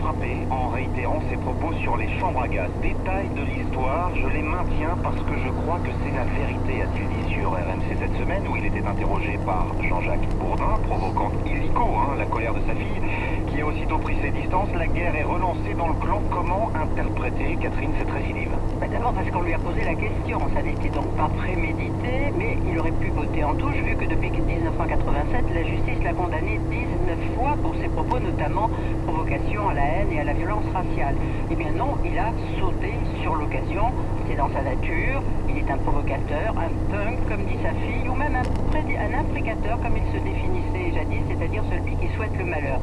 frappé en réitérant ses propos sur les chambres à gaz. Détail de l'histoire, je les maintiens parce que je crois que c'est la vérité, a-t-il dit sur RMC cette semaine, où il était interrogé par Jean-Jacques Bourdin, provoquant illico la colère de sa fille, qui a aussitôt pris ses distances. La guerre est relancée dans le clan. Comment interpréter, Catherine, cette récidive? D'abord parce qu'on lui a posé la question. Ça n'était donc pas prémédité, mais il aurait pu voter en touche, vu que depuis 1987, la justice l'a condamné 19 fois pour ses propos, notamment provocation à la haine et à la violence raciale. Eh bien non, il a sauté sur l'occasion. C'est dans sa nature. Il est un provocateur, un punk, comme dit sa fille, ou même un imprécateur, comme il se définissait jadis, c'est-à-dire celui qui souhaite le malheur.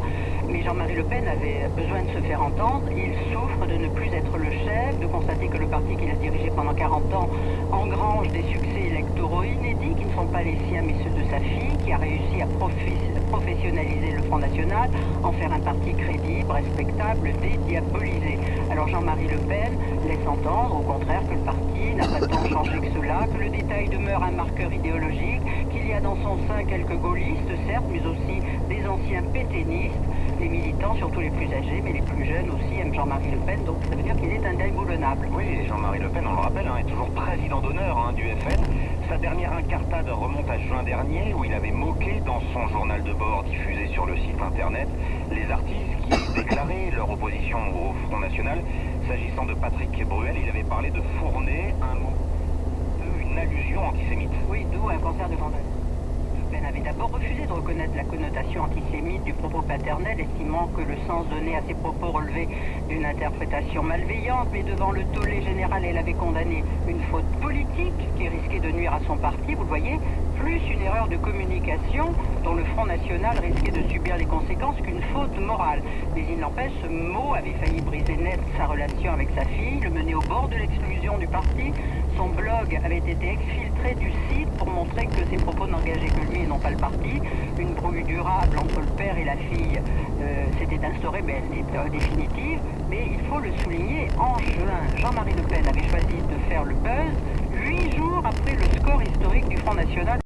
Mais Jean-Marie Le Pen avait besoin de se faire entendre. Il souffre de ne plus être le chef, de constater que le parti qu'il a dirigé pendant 40 ans engrange des succès électoraux inédits qui ne sont pas les siens mais ceux de sa fille, qui a réussi à professionnaliser le Front National, en faire un parti crédible, respectable, dédiabolisé. Alors Jean-Marie Le Pen laisse entendre, au contraire, que le parti n'a pas tant changé que cela, que le détail demeure un marqueur idéologique, qu'il y a dans son sein quelques gaullistes, certes, mais aussi des anciens pétainistes. Les militants, surtout les plus âgés, mais les plus jeunes aussi, aiment Jean-Marie Le Pen, donc ça veut dire qu'il est indéboulonnable. Oui, et Jean-Marie Le Pen, on le rappelle, est toujours président d'honneur du FN. Sa dernière incartade remonte à juin dernier, où il avait moqué dans son journal de bord diffusé sur le site internet les artistes qui déclaraient leur opposition au Front National. S'agissant de Patrick Bruel, il avait parlé de fourner un mot, une allusion antisémite. Oui, d'où un concert de vandalisme. Le Pen avait d'abord refusé de reconnaître la connotation antisémite du propos paternel, estimant que le sens donné à ses propos relevait d'une interprétation malveillante, mais devant le tollé général, elle avait condamné une faute politique qui risquait de nuire à son parti, vous le voyez, plus une erreur de communication dont le Front National risquait de subir les conséquences qu'une faute morale. Mais il n'empêche, ce mot avait failli briser net sa relation avec sa fille, le mener au bord de l'exclusion du parti. Son blog avait été exfiltré du site pour montrer que ses propos n'engageaient que lui et non pas le parti. Une brouille durable entre le père et la fille s'était instaurée, mais elle était définitive. Mais il faut le souligner, en juin, Jean-Marie Le Pen avait choisi de faire le buzz 8 jours après le score historique